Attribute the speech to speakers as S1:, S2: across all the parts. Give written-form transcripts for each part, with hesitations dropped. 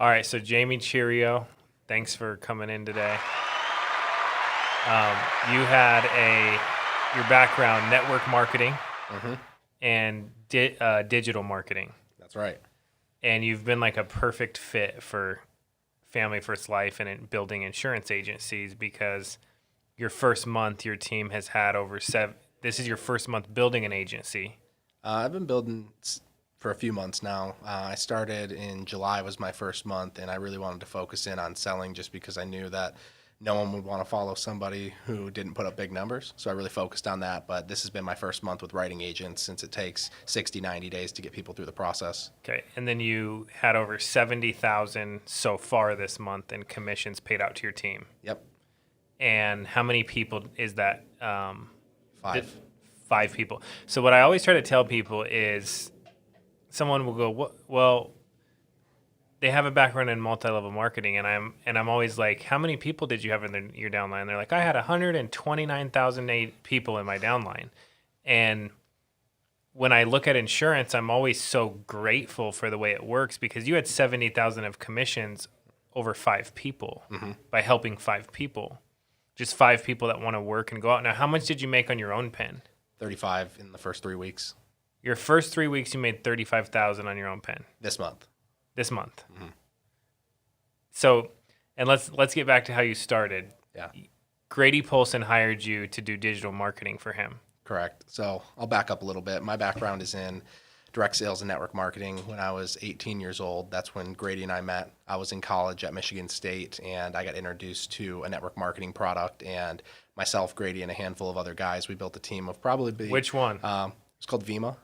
S1: All right, so Jamie Chirio, thanks for coming in today. You had your background network marketing
S2: Hmm.
S1: and digital marketing,
S2: That's right.
S1: and you've been like a perfect fit for Family First Life and building insurance agencies because your first month, your team has had over seven. This is your first month building an agency.
S2: I've been building for a few months now. I started in July was my first month, and I really wanted to focus in on selling just because I knew that no one would want to follow somebody who didn't put up big numbers. So I really focused on that. But this has been my first month with writing agents since it takes 60, 90 days to get people through the process.
S1: Okay, and then you had over 70,000 so far this month in commissions paid out to your team.
S2: Yep.
S1: And how many people is that?
S2: Five.
S1: 5 people. So what I always try to tell people is, someone will go, well, they have a background in multi-level marketing, and I'm always like, how many people did you have in your downline? They're like, I had 129,000 people in my downline, and when I look at insurance, I'm always so grateful for the way it works because you had 70,000 of commissions over 5 people by helping 5 people. Just 5 people that want to work and go out. Now, how much did you make on your own pen?
S2: 35 in the first 3 weeks
S1: Your first 3 weeks, you made 35,000 on your own pen
S2: this month.
S1: this month.
S2: Mm-hmm.
S1: So, and let's get back to how you started.
S2: Yeah.
S1: Grady Polson hired you to do digital marketing for him.
S2: Correct. So I'll back up a little bit. My background is in direct sales and network marketing. When I was 18 years old, that's when Grady and I met. I was in college at Michigan State, and I got introduced to a network marketing product. And myself, Grady, and a handful of other guys, we built a team of probably...
S1: Which one?
S2: It's called Vima.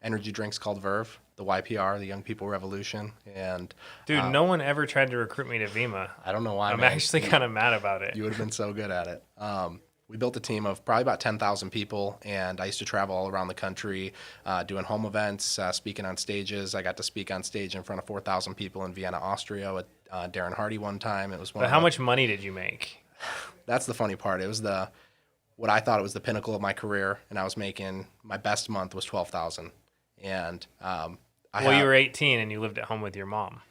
S2: Energy drinks called Verve, the YPR, the Young People Revolution. And
S1: Dude, no one ever tried to recruit me to Vima.
S2: I don't know why,
S1: I'm
S2: man.
S1: actually kind of mad about it.
S2: You would have been so good at it. We built a team of probably about 10,000 people, and I used to travel all around the country doing home events, speaking on stages. I got to speak on stage in front of 4,000 people in Vienna, Austria with Darren Hardy one time. It was one.
S1: But how much money did you make?
S2: That's the funny part. It was what I thought it was the pinnacle of my career, and I was making, my best month was 12,000. And
S1: you were 18 and you lived at home with your mom.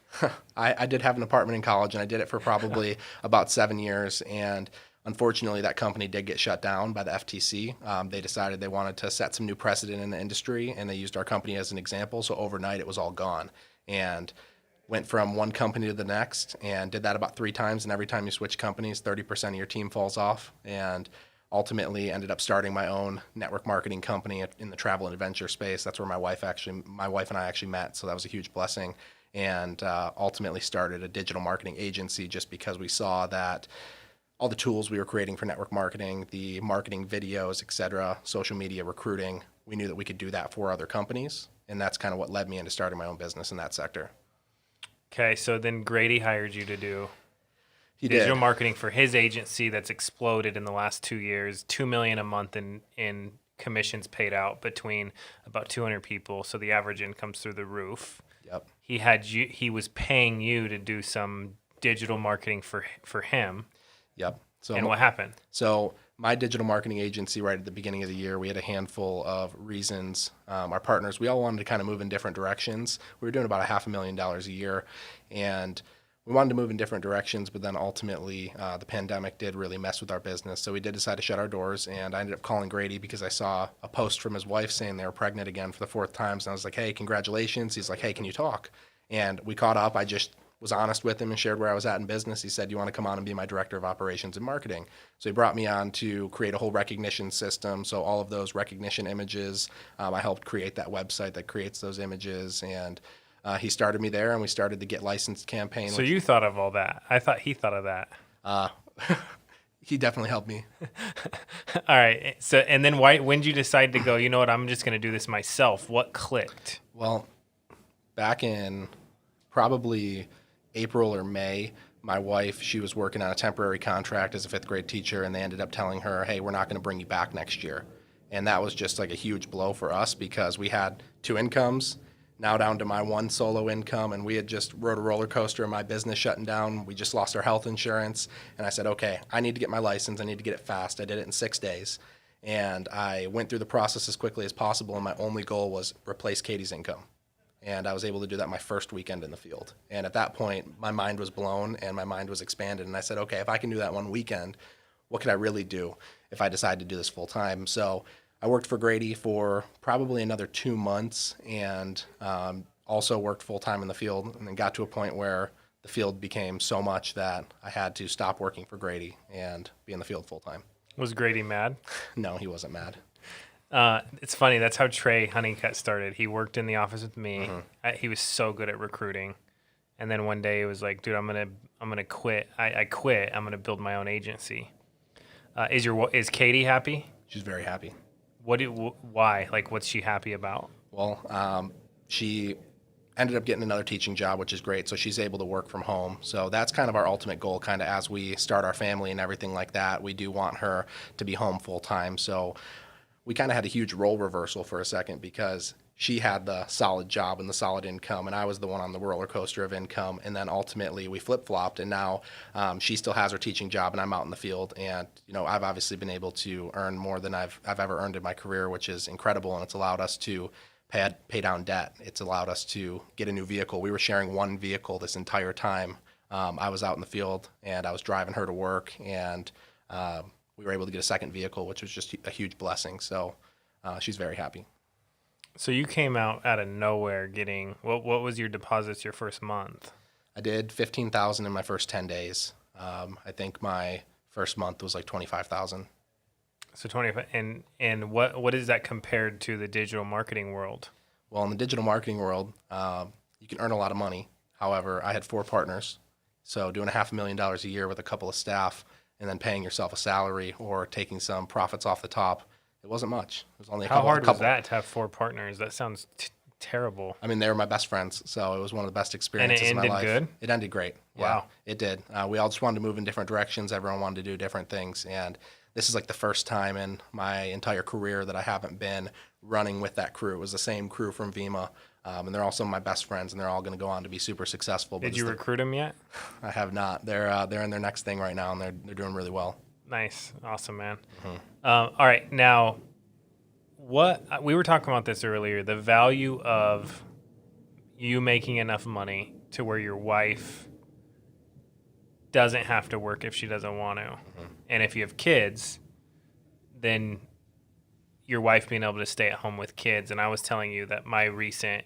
S2: I did have an apartment in college, and I did it for probably about 7 years. And unfortunately, that company did get shut down by the FTC. They decided they wanted to set some new precedent in the industry, and they used our company as an example. So overnight, it was all gone. And went from one company to the next, and did that about 3 times. And every time you switch companies, 30% of your team falls off. And ultimately ended up starting my own network marketing company in the travel and adventure space. That's where my wife and I actually met. So that was a huge blessing. And ultimately started a digital marketing agency just because we saw that all the tools we were creating for network marketing, the marketing videos, et cetera, social media, recruiting, we knew that we could do that for other companies. And that's kind of what led me into starting my own business in that sector.
S1: Okay, so then Grady hired you to do
S2: He
S1: digital
S2: did.
S1: marketing for his agency that's exploded in the last 2 years, $2 million a month in commissions paid out between about 200 people. So the average income's through the roof.
S2: Yep.
S1: He was paying you to do some digital marketing for him.
S2: Yep.
S1: And what happened?
S2: So my digital marketing agency, right at the beginning of the year, we had a handful of reasons. Our partners, we all wanted to kind of move in different directions. We were doing about $500,000 a year, and we wanted to move in different directions, but then ultimately the pandemic did really mess with our business. So we did decide to shut our doors, and I ended up calling Grady because I saw a post from his wife saying they were pregnant again for the 4th time. And I was like, hey, congratulations. He's like, hey, can you talk? And we caught up. I just was honest with him and shared where I was at in business. He said, you want to come on and be my director of operations and marketing? So he brought me on to create a whole recognition system. So all of those recognition images, I helped create that website that creates those images, and he started me there, and we started the Get Licensed campaign.
S1: So you thought of all that. I thought he thought of that.
S2: He definitely helped me.
S1: All right. So, and then when did you decide to go, you know what, I'm just going to do this myself? What clicked?
S2: Well, back in probably April or May, my wife, she was working on a temporary contract as a 5th grade teacher, and they ended up telling her, hey, we're not going to bring you back next year. And that was just like a huge blow for us because we had 2 incomes, now down to my one solo income, and we had just rode a roller coaster in my business shutting down. We just lost our health insurance, and I said, okay, I need to get my license. I need to get it fast. I did it in 6 days, and I went through the process as quickly as possible, and my only goal was replace Katie's income. And I was able to do that my first weekend in the field. And at that point, my mind was blown and my mind was expanded. And I said, okay, if I can do that one weekend, what could I really do if I decide to do this full time? So I worked for Grady for probably another 2 months and also worked full time in the field, and then got to a point where the field became so much that I had to stop working for Grady and be in the field full time.
S1: Was Grady mad?
S2: No, he wasn't mad.
S1: It's funny. That's how Trey Honeycutt started. He worked in the office with me. He was so good at recruiting. And then one day he was like, dude, I'm gonna quit. I quit. I'm gonna build my own agency. Is Katie happy?
S2: She's very happy.
S1: Why? Like, what's she happy about?
S2: Well, she ended up getting another teaching job, which is great. So she's able to work from home. So that's kind of our ultimate goal, kind of as we start our family and everything like that. We do want her to be home full time. So we kind of had a huge role reversal for a second because she had the solid job and the solid income, and I was the one on the roller coaster of income. And then ultimately we flip-flopped, and now she still has her teaching job, and I'm out in the field. And I've obviously been able to earn more than I've ever earned in my career, which is incredible, and it's allowed us to pay down debt. It's allowed us to get a new vehicle. We were sharing one vehicle this entire time. I was out in the field, and I was driving her to work, and we were able to get a second vehicle, which was just a huge blessing. So she's very happy.
S1: So you came out of nowhere getting what was your deposits your first month?
S2: I did 15,000 in my first 10 days. I think my first month was like 25,000.
S1: So 25, and what is that compared to the digital marketing world?
S2: Well, in the digital marketing world, you can earn a lot of money. However, I had 4 partners, so doing $500,000 a year with a couple of staff, and then paying yourself a salary or taking some profits off the top, it wasn't much. It was only
S1: How hard was that to have 4 partners? That sounds terrible.
S2: I mean, they were my best friends, so it was one of the best experiences of my life.
S1: And it ended good?
S2: It ended great.
S1: Wow.
S2: Yeah, it did. We all just wanted to move in different directions. Everyone wanted to do different things, and this is like the first time in my entire career that I haven't been running with that crew. It was the same crew from Vima, and they're all some of my best friends, and they're all going to go on to be super successful.
S1: Did you recruit them yet?
S2: I have not. They're in their next thing right now, and they're doing really well.
S1: Nice. Awesome, man. All right. Now, we were talking about this earlier, the value of you making enough money to where your wife doesn't have to work if she doesn't want to. And if you have kids, then your wife being able to stay at home with kids. And I was telling you that my recent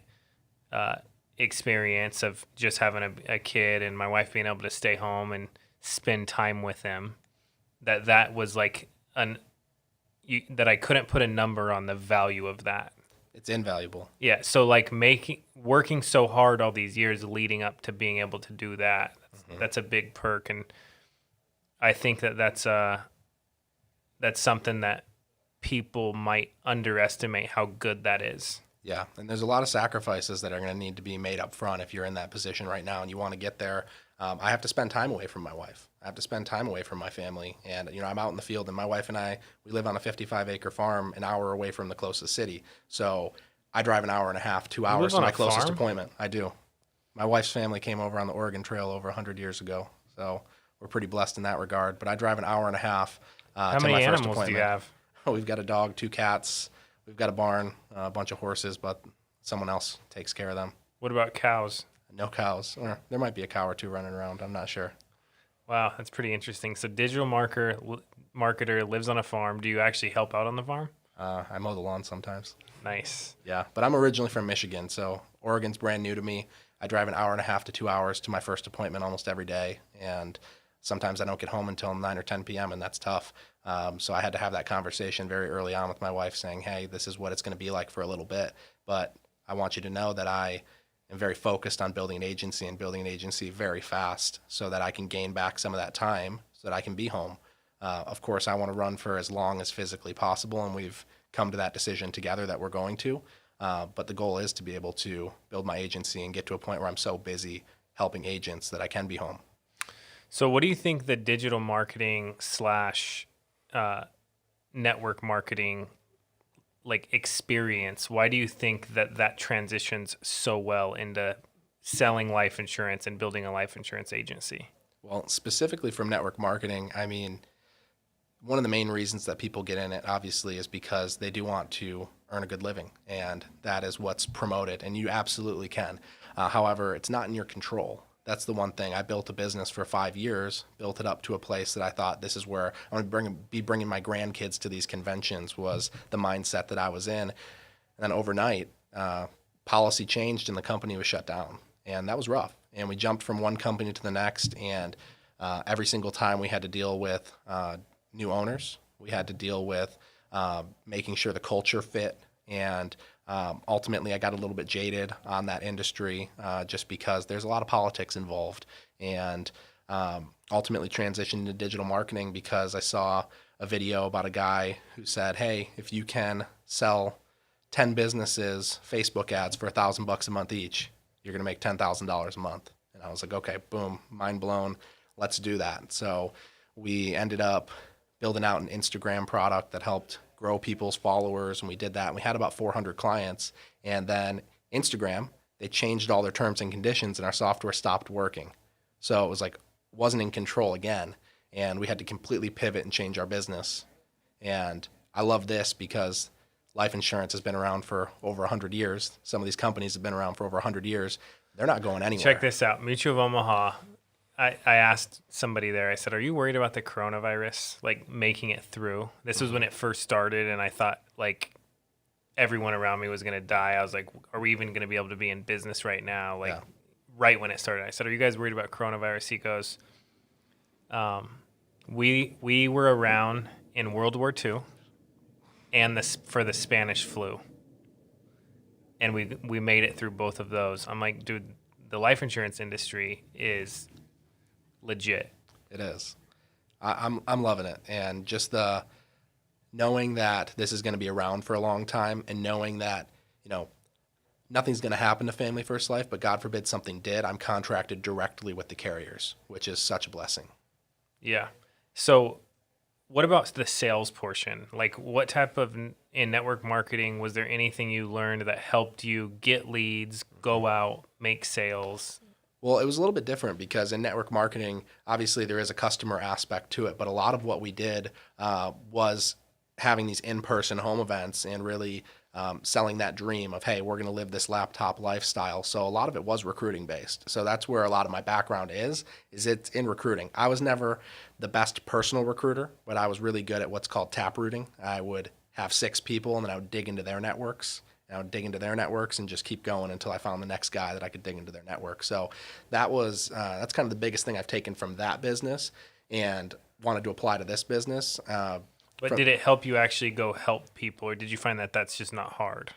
S1: experience of just having a kid and my wife being able to stay home and spend time with them, that was like that I couldn't put a number on the value of that.
S2: It's invaluable.
S1: Yeah. So like working so hard all these years leading up to being able to do that, that's a big perk. And I think that's something that people might underestimate how good that is.
S2: Yeah, and there's a lot of sacrifices that are going to need to be made up front if you're in that position right now and you want to get there. I have to spend time away from my wife. I have to spend time away from my family. And, I'm out in the field, and my wife and I, we live on a 55-acre farm an hour away from the closest city. So I drive an hour and a half, 2 hours to my closest appointment. I do. My wife's family came over on the Oregon Trail over 100 years ago. So we're pretty blessed in that regard. But I drive an hour and a half to my first appointment.
S1: How many animals do you have?
S2: Oh, we've got a dog, 2 cats. We've got a barn, a bunch of horses, but someone else takes care of them.
S1: What about cows?
S2: No cows. Or there might be a cow or 2 running around. I'm not sure.
S1: Wow, that's pretty interesting. So digital marketer lives on a farm. Do you actually help out on the farm?
S2: I mow the lawn sometimes.
S1: Nice.
S2: Yeah, but I'm originally from Michigan, so Oregon's brand new to me. I drive an hour and a half to 2 hours to my first appointment almost every day, and sometimes I don't get home until 9 or 10 p.m., and that's tough. So I had to have that conversation very early on with my wife saying, hey, this is what it's going to be like for a little bit, but I want you to know that I am very focused on building an agency and building an agency very fast so that I can gain back some of that time so that I can be home. Of course, I want to run for as long as physically possible, and we've come to that decision together that we're going to. But the goal is to be able to build my agency and get to a point where I'm so busy helping agents that I can be home.
S1: So what do you think the digital marketing / network marketing experience, why do you think that transitions so well into selling life insurance and building a life insurance agency?
S2: Well, specifically from network marketing, I mean, one of the main reasons that people get in it, obviously, is because they do want to earn a good living, and that is what's promoted, and you absolutely can. However, it's not in your control. That's the one thing. I built a business for 5 years, built it up to a place that I thought this is where I'm going to be bringing my grandkids to these conventions, was the mindset that I was in. And then overnight, policy changed and the company was shut down. And that was rough. And we jumped from one company to the next, and every single time we had to deal with new owners. We had to deal with making sure the culture fit, and ultimately I got a little bit jaded on that industry just because there's a lot of politics involved, and ultimately transitioned into digital marketing because I saw a video about a guy who said, hey, if you can sell 10 businesses Facebook ads for $1,000 a month each, you're going to make $10,000 a month. And I was like, okay, boom, mind blown. Let's do that. So we ended up building out an Instagram product that helped grow people's followers, and we did that. And we had about 400 clients. And then Instagram, they changed all their terms and conditions, and our software stopped working. So it was like, wasn't in control again. And we had to completely pivot and change our business. And I love this because life insurance has been around for over 100 years. Some of these companies have been around for over 100 years. They're not going anywhere.
S1: Check this out. Mutual of Omaha. I asked somebody there, I said, are you worried about the coronavirus, like making it through? This was when it first started, and I thought like everyone around me was going to die. I was like, are we even going to be able to be in business right now? Like right when it started, I said, are you guys worried about coronavirus? He goes, we were around in World War II and for the Spanish flu. And we made it through both of those. I'm like, dude, the life insurance industry is legit.
S2: It is. I'm loving it, and just the knowing that this is going to be around for a long time, and knowing that nothing's going to happen to Family First Life, but God forbid something did. I'm contracted directly with the carriers, which is such a blessing.
S1: Yeah. So, what about the sales portion? Like, what type of in network marketing was there anything you learned that helped you get leads, go out, make sales?
S2: Well, it was a little bit different because in network marketing, obviously there is a customer aspect to it, but a lot of what we did was having these in-person home events and really selling that dream of, hey, we're going to live this laptop lifestyle. So a lot of it was recruiting based. So that's where a lot of my background is it's in recruiting. I was never the best personal recruiter, but I was really good at what's called tap rooting. I would have 6 people, and then I would dig into their networks. And I would dig into their networks and just keep going until I found the next guy that I could dig into their network. So that's kind of the biggest thing I've taken from that business and wanted to apply to this business.
S1: But did it help you actually go help people, or did you find that that's just not hard?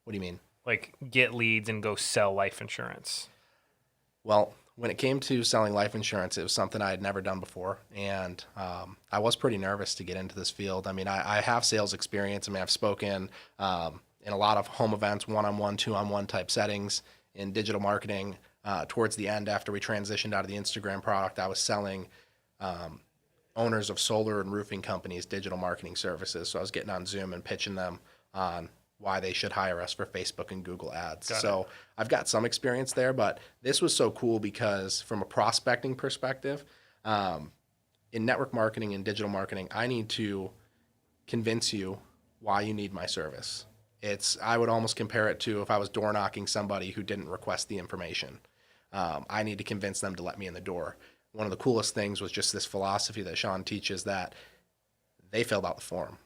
S2: What do you mean?
S1: Like get leads and go sell life insurance?
S2: Well, when it came to selling life insurance, it was something I had never done before. And I was pretty nervous to get into this field. I mean, I have sales experience. I mean, I've spoken in a lot of home events, one-on-one, two-on-one type settings in digital marketing. Towards the end, after we transitioned out of the Instagram product, I was selling owners of solar and roofing companies digital marketing services. So I was getting on Zoom and pitching them on why they should hire us for Facebook and Google ads. So I've got some experience there, but this was so cool because from a prospecting perspective, in network marketing and digital marketing, I need to convince you why you need my service. I would almost compare it to if I was door knocking somebody who didn't request the information. I need to convince them to let me in the door. One of the coolest things was just this philosophy that Sean teaches that they filled out the form.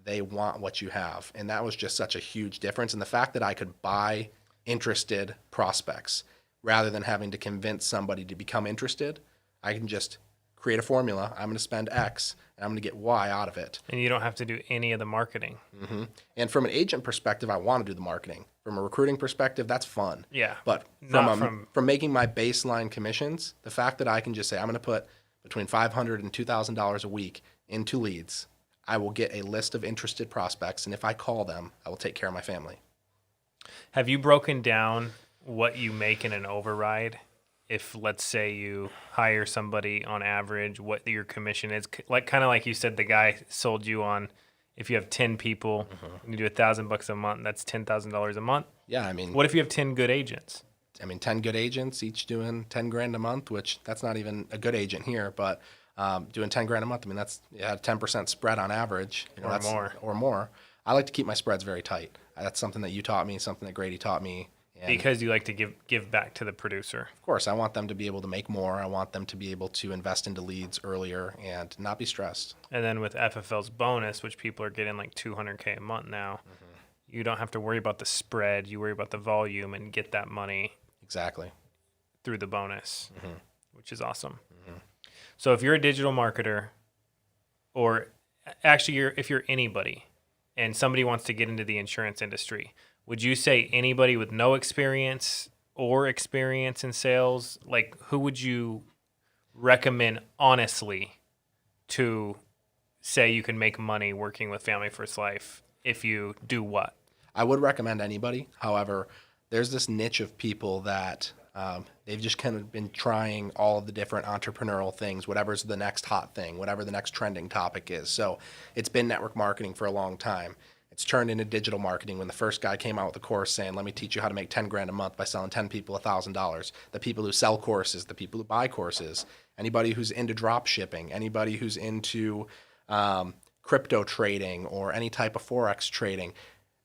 S2: They want what you have. And that was just such a huge difference. And the fact that I could buy interested prospects rather than having to convince somebody to become interested, I can just create a formula. I'm going to spend X and I'm going to get Y out of it.
S1: And you don't have to do any of the marketing.
S2: Mm-hmm. And from an agent perspective, I want to do the marketing. From a recruiting perspective, that's fun.
S1: Yeah.
S2: But from making my baseline commissions, the fact that I can just say, I'm going to put between $500 and $2,000 a week into leads, I will get a list of interested prospects. And if I call them, I will take care of my family.
S1: Have you broken down what you make in an override? If let's say you hire somebody on average, what your commission is, like kind of like you said, the guy sold you on, if you have 10 people, you do $1,000 a month, that's $10,000 a month.
S2: Yeah, I mean,
S1: what if you have 10 good agents?
S2: I mean, 10 good agents, each doing 10 grand a month, which that's not even a good agent here, but Doing 10 grand a month, I mean, that's a 10% spread on average,
S1: Or more.
S2: or more. I like to keep my spreads very tight. That's something that you taught me, something that Grady taught me. And
S1: Because you like to give back to the producer.
S2: of course, I want them to be able to make more. I want them to be able to invest into leads earlier and not be stressed.
S1: And then with FFL's bonus, which people are getting like $200K a month now, you don't have to worry about the spread. You worry about the volume and get that money
S2: Exactly.
S1: through the bonus, which is awesome. So if you're a digital marketer, or actually if you're anybody and somebody wants to get into the insurance industry, would you say anybody with no experience or experience in sales? Like, who would you recommend honestly to say you can make money working with Family First Life if you do what?
S2: I would recommend anybody. However, there's this niche of people that they've just kind of been trying all of the different entrepreneurial things, whatever's the next hot thing, whatever the next trending topic is. So it's been network marketing for a long time. It's turned into digital marketing when the first guy came out with a course saying, let me teach you how to make 10 grand a month by selling 10 people $1,000. The people who sell courses, the people who buy courses, anybody who's into drop shipping, anybody who's into crypto trading or any type of Forex trading.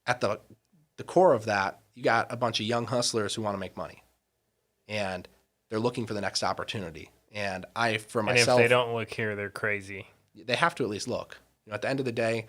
S2: At the core of that, you got a bunch of young hustlers who want to make money. And they're looking for the next opportunity. And I, for myself,
S1: And if they don't look here, they're crazy.
S2: they have to at least look. At the end of the day,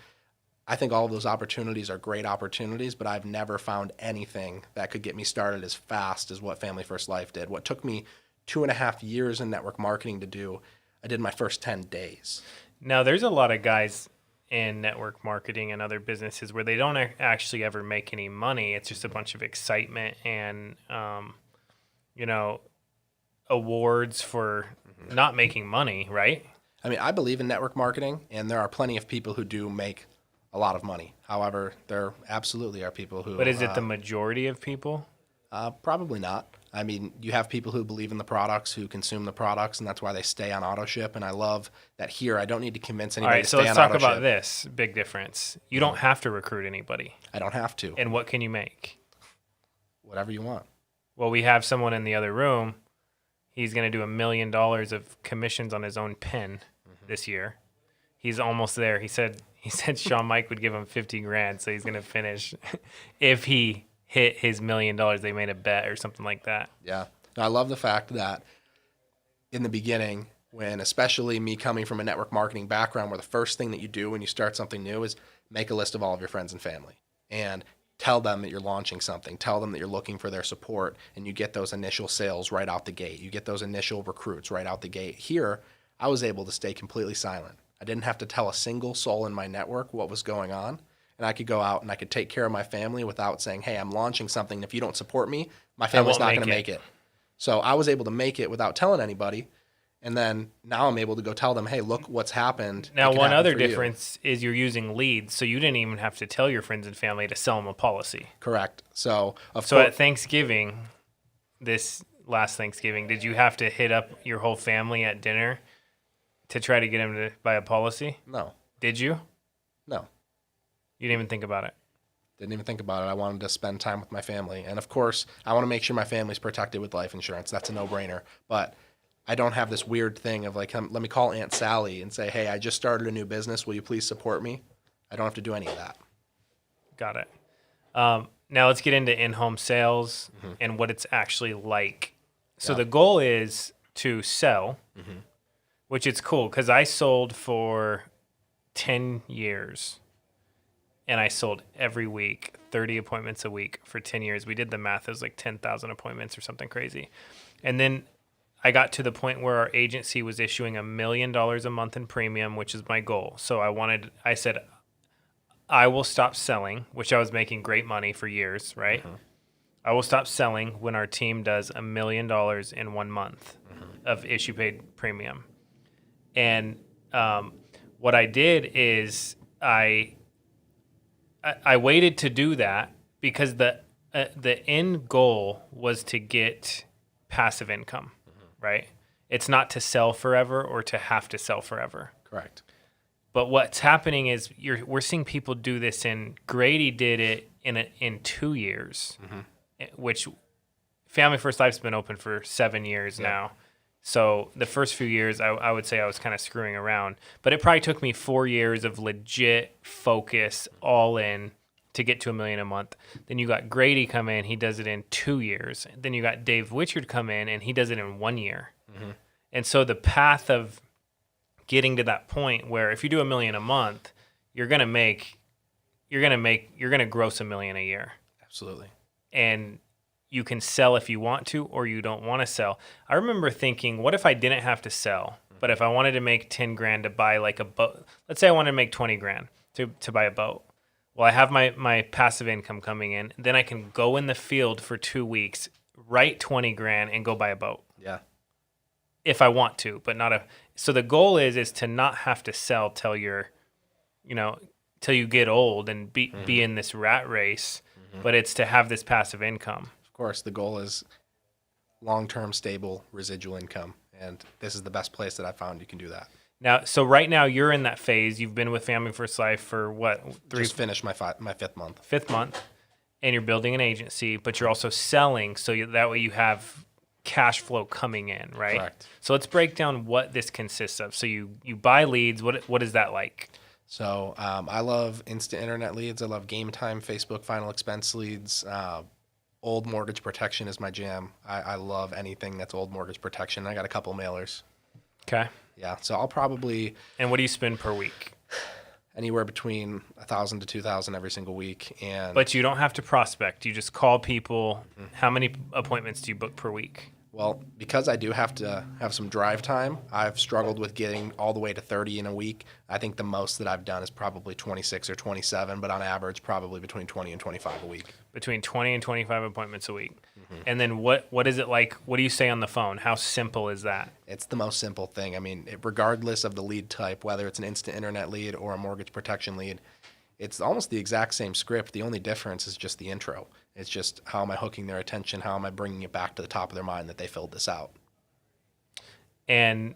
S2: I think all of those opportunities are great opportunities, but I've never found anything that could get me started as fast as what Family First Life did. What took me 2.5 years in network marketing to do, I did in my first 10 days.
S1: Now, there's a lot of guys in network marketing and other businesses where they don't actually ever make any money. It's just a bunch of excitement and, awards for not making money, right?
S2: I mean, I believe in network marketing, and there are plenty of people who do make a lot of money. However, there absolutely are people who...
S1: But is it the majority of people?
S2: Probably not. I mean, you have people who believe in the products, who consume the products, and that's why they stay on auto ship. And I love that here. I don't need to convince
S1: All
S2: anybody
S1: right,
S2: to
S1: so
S2: stay
S1: let's
S2: on
S1: talk
S2: auto
S1: about
S2: ship.
S1: this big difference. You don't have to recruit anybody.
S2: I don't have to.
S1: And what can you make?
S2: Whatever you want.
S1: Well, we have someone in the other room. He's going to do $1 million of commissions on his own pen this year. He's almost there. He said Sean Mike would give him 50 grand, so he's going to finish if he hit his $1 million. They made a bet or something like that.
S2: Yeah. Now, I love the fact that in the beginning, when especially me coming from a network marketing background, where the first thing that you do when you start something new is make a list of all of your friends and family and tell them that you're launching something, tell them that you're looking for their support, and you get those initial sales right out the gate. You get those initial recruits right out the gate. Here, I was able to stay completely silent. I didn't have to tell a single soul in my network what was going on, and I could go out and I could take care of my family without saying, hey, I'm launching something. If you don't support me, my family's not going to make it. So I was able to make it without telling anybody. And then now I'm able to go tell them, hey, look what's happened.
S1: Now, one other difference is you're using leads, so you didn't even have to tell your friends and family to sell them a policy.
S2: Correct. So
S1: at Thanksgiving, this last Thanksgiving, did you have to hit up your whole family at dinner to try to get them to buy a policy?
S2: No.
S1: Did you?
S2: No.
S1: You didn't even think about it?
S2: Didn't even think about it. I wanted to spend time with my family. And of course, I want to make sure my family's protected with life insurance. That's a no-brainer. But I don't have this weird thing of like, let me call Aunt Sally and say, hey, I just started a new business. Will you please support me? I don't have to do any of that.
S1: Got it. Now let's get into in-home sales and what it's actually like. So the goal is to sell, which it's cool because I sold for 10 years. And I sold every week, 30 appointments a week for 10 years. We did the math. It was like 10,000 appointments or something crazy. And then I got to the point where our agency was issuing $1 million a month in premium, which is my goal. So I said, I will stop selling, which I was making great money for years, right? I will stop selling when our team does $1 million in 1 month of issue paid premium. And what I did is I waited to do that because the end goal was to get passive income, right? It's not to sell forever or to have to sell forever.
S2: Correct.
S1: But what's happening is we're seeing people do this, and Grady did it in 2 years, which Family First Life's been open for 7 years now. So the first few years, I would say I was kind of screwing around, but it probably took me 4 years of legit focus, all in, to get to $1 million a month. Then you got Grady come in, he does it in 2 years. Then you got Dave Witchard come in, and he does it in 1 year. And so the path of getting to that point where if you do $1 million a month, you're gonna gross $1 million a year,
S2: Absolutely.
S1: and you can sell if you want to, or you don't want to sell. I remember thinking, what if I didn't have to sell, but if I wanted to make 10 grand to buy like a boat, let's say I wanted to make 20 grand to buy a boat. Well, I have my passive income coming in. Then I can go in the field for 2 weeks, write 20 grand, and go buy a boat
S2: Yeah.
S1: if I want to, but not a. So the goal is to not have to sell till till you get old and be in this rat race, but it's to have this passive income.
S2: Of course, the goal is long-term stable residual income, and this is the best place that I found you can do that.
S1: Now, so right now you're in that phase. You've been with Family First Life for what,
S2: Just finished my fifth month.
S1: fifth month, and you're building an agency, but you're also selling, so that way you have cash flow coming in, right?
S2: Correct.
S1: So let's break down what this consists of. So you buy leads. What is that like?
S2: So I love instant internet leads. I love game time, Facebook final expense leads. Old mortgage protection is my jam. I love anything that's old mortgage protection. I got a couple mailers.
S1: Okay.
S2: Yeah, so I'll probably
S1: And what do you spend per week?
S2: anywhere between 1,000 to 2,000 every single week. And
S1: But you don't have to prospect. You just call people. How many appointments do you book per week?
S2: well, because I do have to have some drive time, I've struggled with getting all the way to 30 in a week. I think the most that I've done is probably 26 or 27, but on average, probably between 20 and 25 a week.
S1: Between 20 and 25 appointments a week. And then what is it like? What do you say on the phone? How simple is that?
S2: It's the most simple thing. I mean, regardless of the lead type, whether it's an instant internet lead or a mortgage protection lead, it's almost the exact same script. The only difference is just the intro. It's just how am I hooking their attention? How am I bringing it back to the top of their mind that they filled this out?
S1: And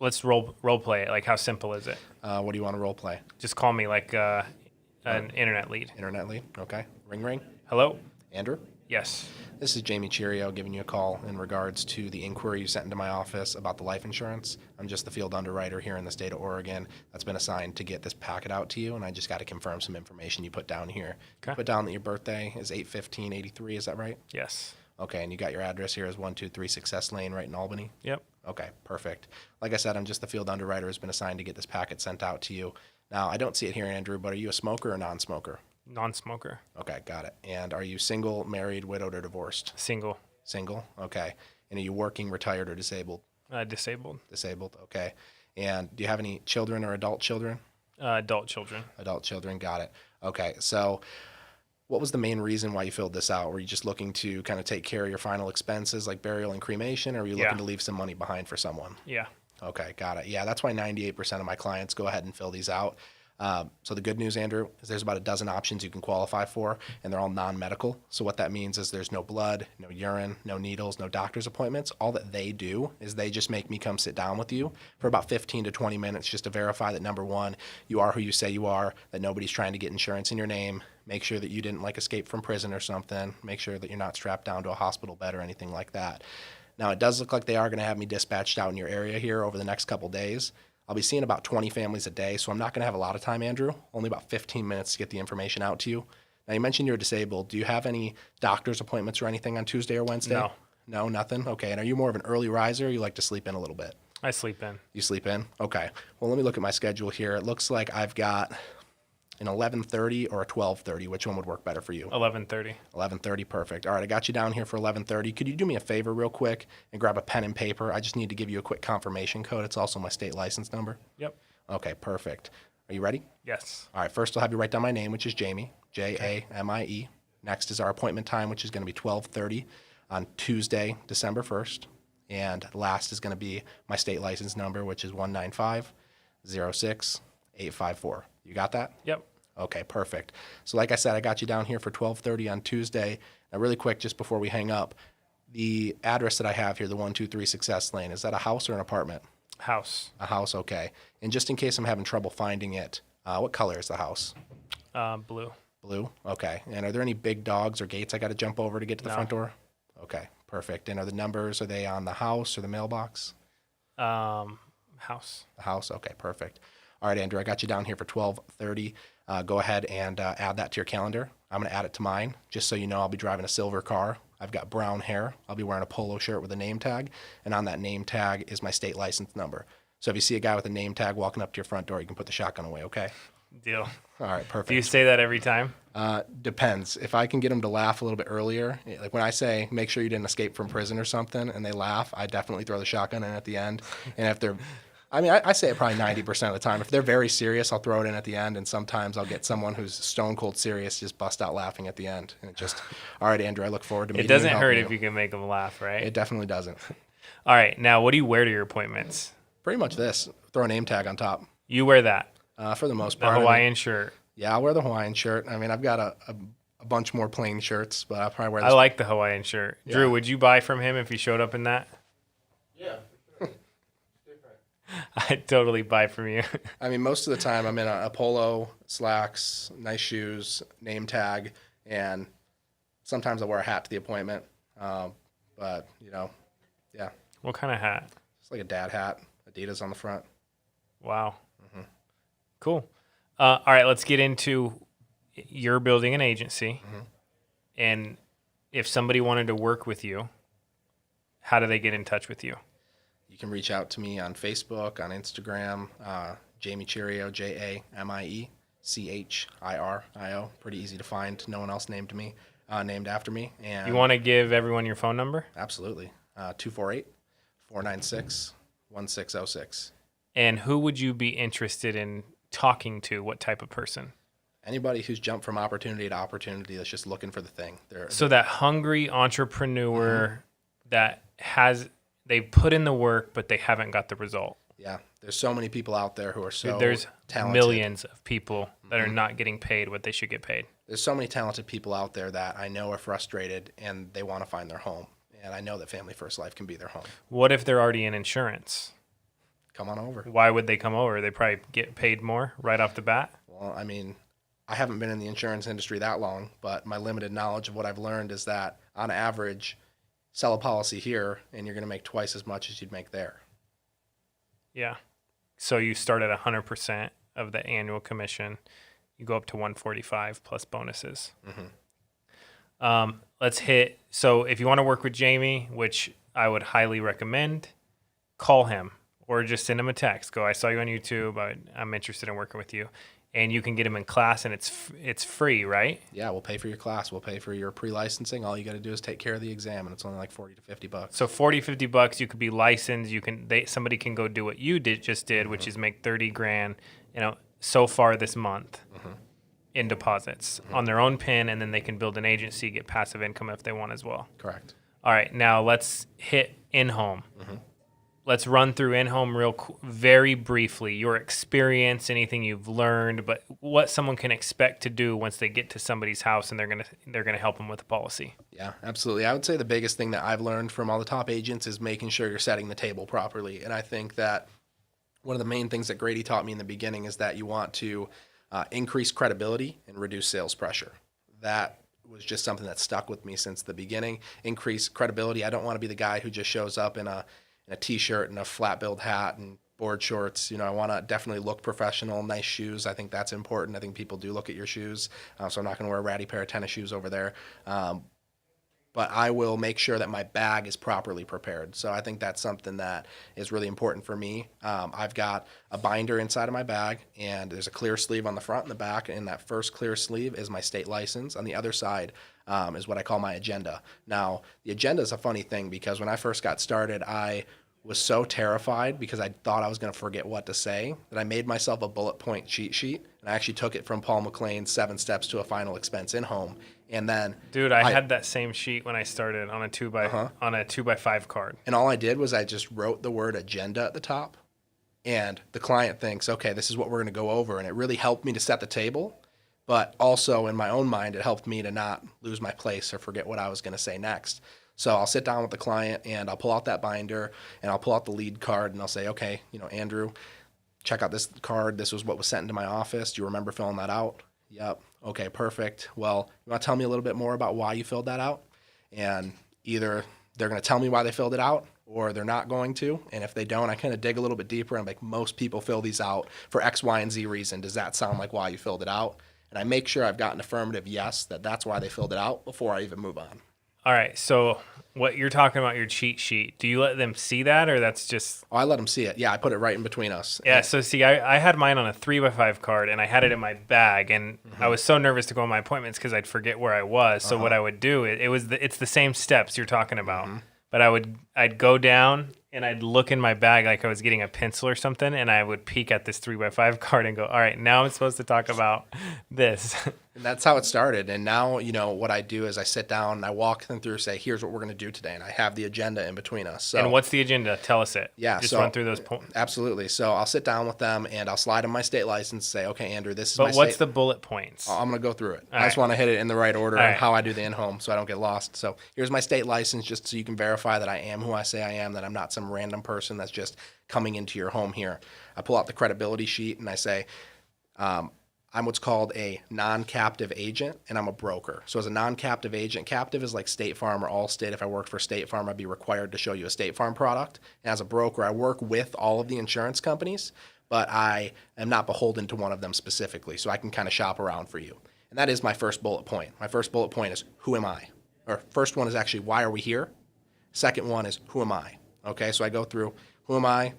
S1: let's role play it. Like, how simple is it?
S2: What do you want to role play?
S1: Just call me like an internet lead.
S2: Internet lead? Okay. Ring ring.
S1: Hello?
S2: Andrew?
S1: Yes.
S2: This is Jamie Chirio giving you a call in regards to the inquiry you sent into my office about the life insurance. I'm just the field underwriter here in the state of Oregon that's been assigned to get this packet out to you, and I just got to confirm some information you put down here.
S1: Okay.
S2: You put down that your birthday is 8/15/83, is that right?
S1: Yes.
S2: Okay, and you got your address here as 123 Success Lane right in Albany?
S1: Yep.
S2: Okay, perfect. Like I said, I'm just the field underwriter who's been assigned to get this packet sent out to you. Now, I don't see it here, Andrew, but are you a smoker or non-smoker?
S1: Non-smoker.
S2: Okay, got it. And are you single, married, widowed, or divorced?
S1: Single.
S2: Single, okay. And are you working, retired, or disabled?
S1: Disabled.
S2: Disabled, okay. And do you have any children or adult children?
S1: Adult children.
S2: Adult children, got it. Okay, so what was the main reason why you filled this out? Were you just looking to kind of take care of your final expenses like burial and cremation, or were you looking to leave some money behind for someone?
S1: Yeah.
S2: Okay, got it. Yeah, that's why 98% of my clients go ahead and fill these out. So the good news, Andrew, is there's about a dozen options you can qualify for, and they're all non-medical. So what that means is there's no blood, no urine, no needles, no doctor's appointments. All that they do is they just make me come sit down with you for about 15 to 20 minutes just to verify that, number one, you are who you say you are, that nobody's trying to get insurance in your name, make sure that you didn't escape from prison or something, make sure that you're not strapped down to a hospital bed or anything like that. Now, it does look like they are going to have me dispatched out in your area here over the next couple days. I'll be seeing about 20 families a day, so I'm not going to have a lot of time, Andrew. Only about 15 minutes to get the information out to you. Now, you mentioned you're disabled. Do you have any doctor's appointments or anything on Tuesday or Wednesday?
S1: No.
S2: No, nothing? Okay. And are you more of an early riser or you like to sleep in a little bit?
S1: I sleep in.
S2: You sleep in? Okay. Well, let me look at my schedule here. It looks like I've got an 11:30 or a 12:30. Which one would work better for you?
S1: 11:30.
S2: 11:30, perfect. All right, I got you down here for 11:30. Could you do me a favor real quick and grab a pen and paper? I just need to give you a quick confirmation code. It's also my state license number.
S1: Yep.
S2: Okay, perfect. Are you ready?
S1: Yes.
S2: All right, first I'll have you write down my name, which is Jamie, Jamie. Next is our appointment time, which is going to be 12:30 on Tuesday, December 1st. And last is going to be my state license number, which is 195-06-854. You got that?
S1: Yep.
S2: Okay, perfect. So like I said, I got you down here for 12:30 on Tuesday. Now, really quick, just before we hang up, the address that I have here, the 123 Success Lane, is that a house or an apartment?
S1: House.
S2: A house, okay. And just in case I'm having trouble finding it, what color is the house?
S1: Blue.
S2: Blue, okay. And are there any big dogs or gates I got to jump over to get to the
S1: No.
S2: front door? Okay, perfect. And are the numbers, are they on the house or the mailbox?
S1: House.
S2: The house. Okay, perfect. All right, Andrew, I got you down here for 12:30. Go ahead and add that to your calendar. I'm going to add it to mine. Just so you know, I'll be driving a silver car. I've got brown hair. I'll be wearing a polo shirt with a name tag, and on that name tag is my state license number. So if you see a guy with a name tag walking up to your front door, you can put the shotgun away, okay?
S1: Deal.
S2: All right, perfect.
S1: Do you say that every time?
S2: Depends. If I can get them to laugh a little bit earlier, like when I say make sure you didn't escape from prison or something, and they laugh, I definitely throw the shotgun in at the end. And if they're, I say it probably 90% of the time. If they're very serious, I'll throw it in at the end, and sometimes I'll get someone who's stone cold serious just bust out laughing at the end. And it just, all right, Andrew, I look forward to meeting you.
S1: It doesn't hurt if you can make them laugh, right?
S2: It definitely doesn't.
S1: All right, now what do you wear to your appointments?
S2: Pretty much this. Throw a name tag on top.
S1: You wear that,
S2: For the most
S1: the
S2: part.
S1: Hawaiian shirt.
S2: Yeah, I'll wear the Hawaiian shirt. I mean, I've got a bunch more plain shirts, but I'll probably wear this.
S1: I like the Hawaiian shirt.
S2: Yeah.
S1: Drew, would you buy from him if he showed up in that?
S3: Yeah, for sure. Different.
S1: I'd totally buy from you.
S2: I mean, most of the time I'm in a polo, slacks, nice shoes, name tag, and sometimes I wear a hat to the appointment. But, yeah,
S1: What kind of hat?
S2: it's like a dad hat, Adidas on the front.
S1: Wow. Cool. All right, let's get into you're building an agency. And if somebody wanted to work with you, how do they get in touch with you?
S2: You can reach out to me on Facebook, on Instagram, Jamie Chirio, JamieChirio. Pretty easy to find. No one else named after me. And
S1: You want to give everyone your phone number?
S2: absolutely. 248-496-1606.
S1: And who would you be interested in talking to? What type of person?
S2: Anybody who's jumped from opportunity to opportunity that's just looking for the thing.
S1: So that hungry entrepreneur that they put in the work, but they haven't got the result.
S2: Yeah, there's so many people out there who are so
S1: There's
S2: talented.
S1: millions of people that are not getting paid what they should get paid.
S2: There's so many talented people out there that I know are frustrated and they want to find their home. And I know that Family First Life can be their home.
S1: What if they're already in insurance?
S2: Come on over.
S1: Why would they come over? They probably get paid more right off the bat.
S2: Well, I mean, I haven't been in the insurance industry that long, but my limited knowledge of what I've learned is that on average, sell a policy here and you're going to make twice as much as you'd make there.
S1: Yeah. So you start at 100% of the annual commission. You go up to 145 plus bonuses. Let's hit. So if you want to work with Jamie, which I would highly recommend, call him or just send him a text. Go, I saw you on YouTube. I'm interested in working with you. And you can get him in class, and it's free, right?
S2: Yeah, we'll pay for your class. We'll pay for your pre-licensing. All you got to do is take care of the exam, and it's only like $40 to $50.
S1: So $40-$50, you could be licensed. Somebody can go do what you just did, which is make $30,000, so far this month in deposits on their own PIN, and then they can build an agency, get passive income if they want as well.
S2: Correct.
S1: All right, now let's hit in-home. Let's run through in-home very briefly. Your experience, anything you've learned, but what someone can expect to do once they get to somebody's house and they're gonna help them with the policy.
S2: Yeah, absolutely. I would say the biggest thing that I've learned from all the top agents is making sure you're setting the table properly. And I think that one of the main things that Grady taught me in the beginning is that you want to increase credibility and reduce sales pressure. That was just something that stuck with me since the beginning. Increase credibility. I don't want to be the guy who just shows up in a t-shirt and a flat billed hat and board shorts. I want to definitely look professional, nice shoes. I think that's important. I think people do look at your shoes. So I'm not going to wear a ratty pair of tennis shoes over there. But I will make sure that my bag is properly prepared. So I think that's something that is really important for me. I've got a binder inside of my bag, and there's a clear sleeve on the front and the back, and that first clear sleeve is my state license. On the other side is what I call my agenda. Now, the agenda is a funny thing because when I first got started, I was so terrified because I thought I was going to forget what to say that I made myself a bullet point cheat sheet, and I actually took it from Paul McLean's 7 Steps to a Final Expense in Home. And then,
S1: dude, I had that same sheet when I started on a 2x5 card.
S2: And all I did was I just wrote the word agenda at the top, and the client thinks, okay, this is what we're going to go over, and it really helped me to set the table. But also in my own mind, it helped me to not lose my place or forget what I was going to say next. So I'll sit down with the client and I'll pull out that binder and I'll pull out the lead card and I'll say, okay, Andrew, check out this card. This was what was sent into my office. Do you remember filling that out? Yep. Okay, perfect. Well, you want to tell me a little bit more about why you filled that out? And either they're going to tell me why they filled it out, or they're not going to. And if they don't, I kind of dig a little bit deeper. I'm like, most people fill these out for X, Y, and Z reason. Does that sound like why you filled it out? And I make sure I've got an affirmative yes, that's why they filled it out before I even move on.
S1: All right. So what you're talking about, your cheat sheet, do you let them see that, or that's just...
S2: Oh, I let them see it. Yeah, I put it right in between us.
S1: Yeah, so see, I had mine on a 3x5 card, and I had it in my bag, and I was so nervous to go on my appointments because I'd forget where I was. So what I would do, it's the same steps you're talking about, but I'd go down and I'd look in my bag like I was getting a pencil or something, and I would peek at this 3x5 card and go, all right, now I'm supposed to talk about this.
S2: And that's how it started. And now, what I do is I sit down and I walk them through, say, here's what we're going to do today. And I have the agenda in between us. So,
S1: and what's the agenda? Tell us it.
S2: Yeah.
S1: Just run through those points.
S2: Absolutely. So I'll sit down with them and I'll slide them my state license and say, okay, Andrew, this is
S1: But
S2: my
S1: what's
S2: state.
S1: the bullet points?
S2: I'm going to go through it.
S1: All
S2: I just
S1: right.
S2: want to hit it in the right order
S1: All
S2: and
S1: right.
S2: how I do the in-home so I don't get lost. So here's my state license just so you can verify that I am who I say I am, that I'm not some random person that's just coming into your home here. I pull out the credibility sheet and I say, I'm what's called a non-captive agent, and I'm a broker. So as a non-captive agent, captive is like State Farm or Allstate. If I worked for State Farm, I'd be required to show you a State Farm product. And as a broker, I work with all of the insurance companies, but I am not beholden to one of them specifically, so I can kind of shop around for you. And that is my first bullet point. My first bullet point is, who am I? Or first one is actually, why are we here? Second one is, who am I? Okay, so I go through, who am I?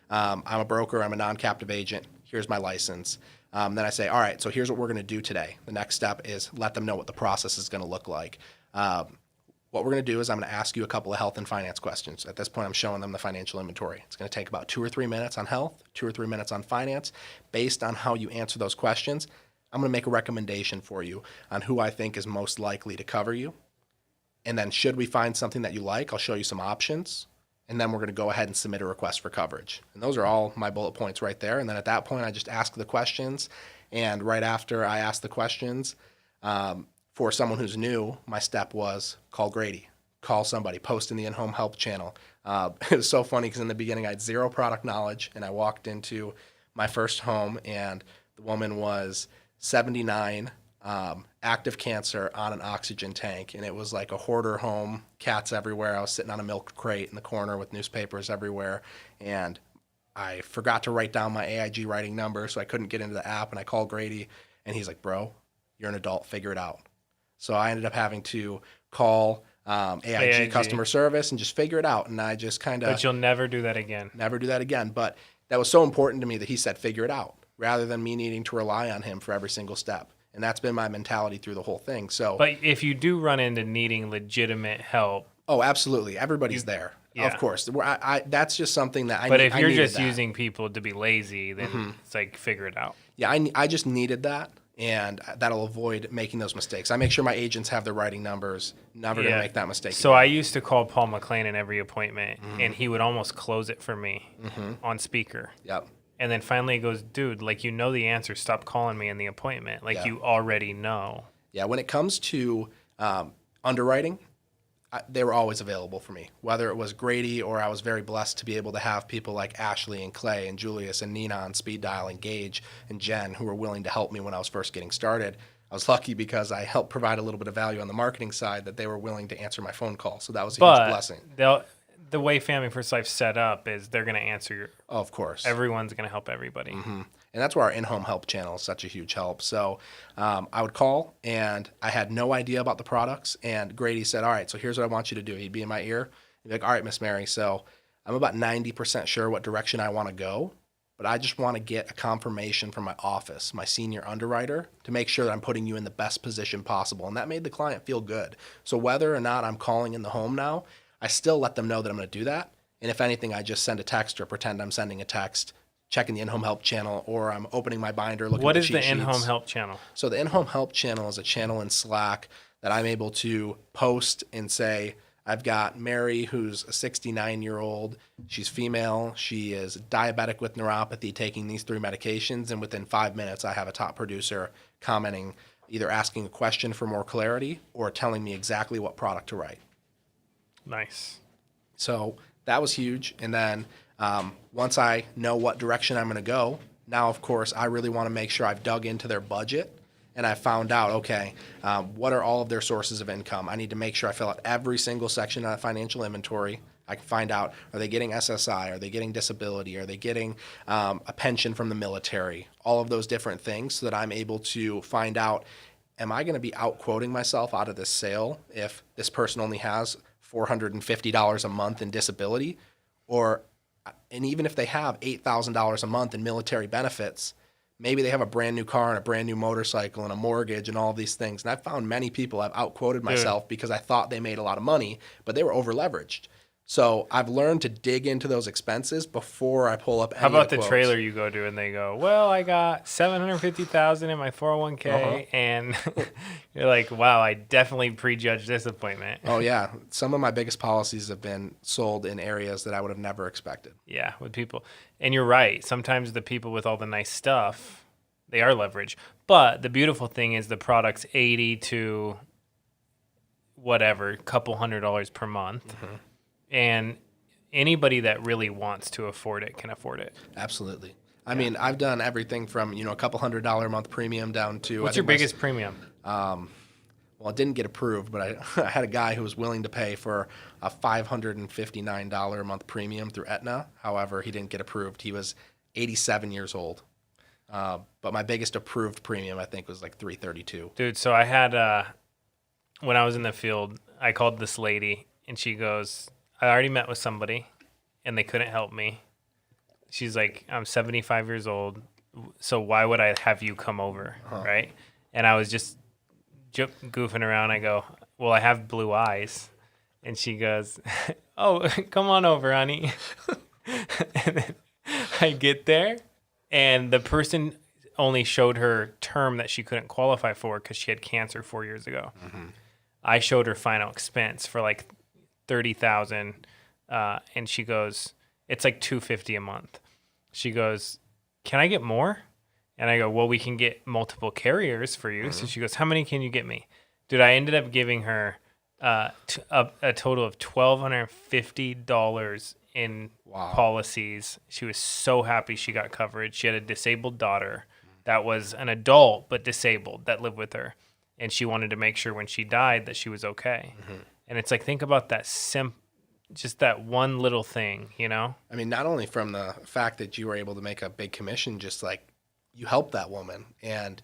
S2: I'm a broker. I'm a non-captive agent. Here's my license. Then I say, all right, so here's what we're going to do today. The next step is let them know what the process is going to look like. What we're going to do is I'm going to ask you a couple of health and finance questions. At this point, I'm showing them the financial inventory. It's going to take about 2 or 3 minutes on health, 2 or 3 minutes on finance. Based on how you answer those questions, I'm going to make a recommendation for you on who I think is most likely to cover you. And then should we find something that you like, I'll show you some options. And then we're going to go ahead and submit a request for coverage. And those are all my bullet points right there. And then at that point, I just ask the questions. And right after I ask the questions, for someone who's new, my step was call Grady, call somebody, post in the in-home help channel. It was so funny because in the beginning, I had zero product knowledge. And I walked into my first home, and the woman was 79, active cancer, on an oxygen tank, and it was like a hoarder home, cats everywhere. I was sitting on a milk crate in the corner with newspapers everywhere, and I forgot to write down my AIG writing number, so I couldn't get into the app, and I called Grady, and he's like, bro, you're an adult, figure it out. So I ended up having to call AIG customer service and just figure it out, and I just kind of...
S1: But you'll never do that again.
S2: Never do that again, but that was so important to me that he said figure it out, rather than me needing to rely on him for every single step. And that's been my mentality through the whole thing. So,
S1: But if you do run into needing legitimate help,
S2: oh, absolutely, everybody's there.
S1: Yeah.
S2: Of course, that's just something that I.
S1: but
S2: need,
S1: if
S2: I
S1: you're
S2: needed
S1: just
S2: that.
S1: using people to be lazy, then it's like figure it out.
S2: Yeah, I just needed that, and that'll avoid making those mistakes. I make sure my agents have their writing numbers. Never gonna make that mistake.
S1: So I used to call Paul McLean in every appointment, and he would almost close it for me on speaker.
S2: Yep.
S1: And then finally he goes, dude, like, you know the answer. Stop calling me in the appointment. Like, you already know.
S2: Yeah, when it comes to underwriting, they were always available for me. Whether it was Grady or I was very blessed to be able to have people like Ashley and Clay and Julius and Nina on speed dial and Gage and Jen who were willing to help me when I was first getting started. I was lucky because I helped provide a little bit of value on the marketing side that they were willing to answer my phone call. So that was a huge blessing.
S1: The way Family First Life's set up is they're going to answer your...
S2: Oh, of course.
S1: Everyone's going to help everybody.
S2: And that's where our in-home help channel is such a huge help. So I would call, and I had no idea about the products. And Grady said, all right, so here's what I want you to do. He'd be in my ear. He'd be like, all right, Miss Mary, so I'm about 90% sure what direction I want to go, but I just want to get a confirmation from my office, my senior underwriter, to make sure that I'm putting you in the best position possible. And that made the client feel good. So whether or not I'm calling in the home now, I still let them know that I'm going to do that. And if anything, I just send a text or pretend I'm sending a text, checking the in-home help channel, or I'm opening my binder, looking
S1: What
S2: at the
S1: is
S2: cheat
S1: the
S2: sheets.
S1: in-home help channel?
S2: So the in-home help channel is a channel in Slack that I'm able to post and say, I've got Mary, who's a 69-year-old. She's female. She is diabetic with neuropathy, taking these 3 medications. And within 5 minutes, I have a top producer commenting, either asking a question for more clarity or telling me exactly what product to write.
S1: Nice.
S2: So that was huge. And then once I know what direction I'm going to go, now, of course, I really want to make sure I've dug into their budget and I found out, okay, what are all of their sources of income? I need to make sure I fill out every single section of that financial inventory. I can find out, are they getting SSI? Are they getting disability? Are they getting a pension from the military? All of those different things so that I'm able to find out, am I going to be out quoting myself out of this sale if this person only has $450 a month in disability? And even if they have $8,000 a month in military benefits, maybe they have a brand new car and a brand new motorcycle and a mortgage and all of these things. And I've found many people I've outquoted myself because I thought they made a lot of money, but they were over leveraged. So I've learned to dig into those expenses before I pull up any
S1: How about the
S2: quotes.
S1: trailer you go to and they go, well, I got $750,000 in my 401k, and you're like, wow, I definitely prejudged this appointment.
S2: Oh yeah, some of my biggest policies have been sold in areas that I would have never expected.
S1: Yeah, with people. And you're right. Sometimes the people with all the nice stuff, they are leverage. But the beautiful thing is the product's 80 to whatever, couple $100 per month.
S2: Mm-hmm.
S1: And anybody that really wants to afford it can afford it.
S2: Absolutely. I mean, I've done everything from, a couple $100 a month premium down to...
S1: What's your biggest premium?
S2: Well, it didn't get approved, but I had a guy who was willing to pay for a $559 a month premium through Aetna. However, he didn't get approved. He was 87 years old. But my biggest approved premium, I think, was like $332.
S1: Dude, so I had, when I was in the field, I called this lady, and she goes, I already met with somebody, and they couldn't help me. She's like, I'm 75 years old, so why would I have you come over, right? And I was just goofing around. I go, well, I have blue eyes. And she goes, oh, come on over, honey. And then I get there, and the person only showed her term that she couldn't qualify for because she had cancer 4 years ago. Mm-hmm. I showed her final expense for like $30,000, and she goes, it's like $250 a month. She goes, can I get more? And I go, well, we can get multiple carriers for you. Mm-hmm. So she goes, how many can you get me? Dude, I ended up giving her a total of $1,250 in policies. She was so happy she got coverage. She had a disabled daughter that was an adult but disabled that lived with her, and she wanted to make sure when she died that she was okay. Mm-hmm. And it's like, think about that just that one little thing, I
S2: mean, not only from the fact that you were able to make a big commission, just like you helped that woman. And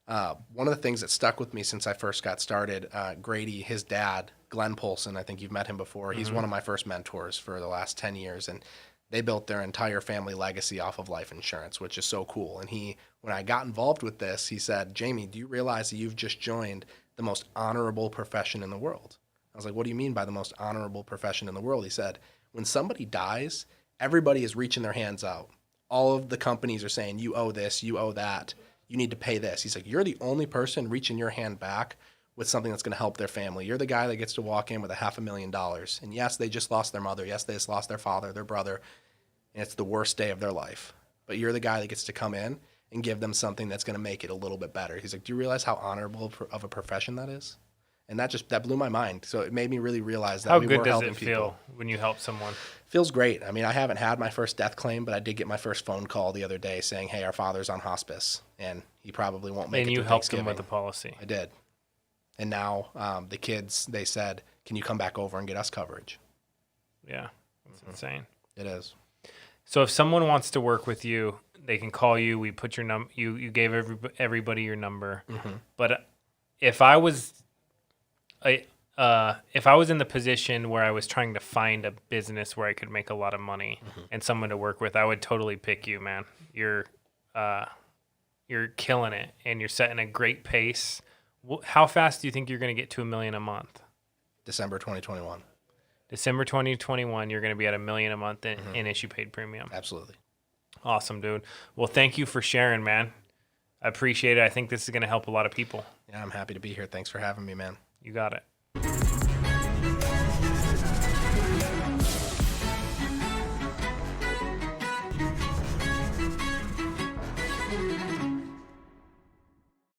S2: one of the things that stuck with me since I first got started, Grady, his dad, Glenn Polson, I think you've met him before. He's one of my first mentors for the last 10 years. And they built their entire family legacy off of life insurance, which is so cool. And when I got involved with this, he said, Jamie, do you realize that you've just joined the most honorable profession in the world? I was like, what do you mean by the most honorable profession in the world? He said, when somebody dies, everybody is reaching their hands out. All of the companies are saying, you owe this, you owe that, you need to pay this. He's like, you're the only person reaching your hand back with something that's going to help their family. You're the guy that gets to walk in with $500,000. And yes, they just lost their mother. Yes, they just lost their father, their brother. And it's the worst day of their life. But you're the guy that gets to come in and give them something that's going to make it a little bit better. He's like, do you realize how honorable of a profession that is? And that blew my mind. So it made me really realize that
S1: how
S2: we
S1: good
S2: were
S1: does
S2: helping
S1: it
S2: people.
S1: feel when you help someone?
S2: Feels great. I mean, I haven't had my first death claim, but I did get my first phone call the other day saying, hey, our father's on hospice, and he probably won't make it to
S1: And you helped
S2: Thanksgiving.
S1: them with the policy.
S2: I did. And now the kids, they said, can you come back over and get us coverage?
S1: Yeah, that's insane.
S2: It is.
S1: So if someone wants to work with you, they can call you. We put your number. You gave everybody your number. Mm-hmm. But if I was in the position where I was trying to find a business where I could make a lot of money and someone to work with, I would totally pick you, man. You're killing it, and you're setting a great pace. How fast do you think you're going to get to $1 million a month?
S2: December 2021.
S1: December 2021, you're going to be at $1 million a month in issue paid premium.
S2: Absolutely.
S1: Awesome, dude. Well, thank you for sharing, man. I appreciate it. I think this is going to help a lot of people.
S2: Yeah, I'm happy to be here. Thanks for having me, man.
S1: You got it.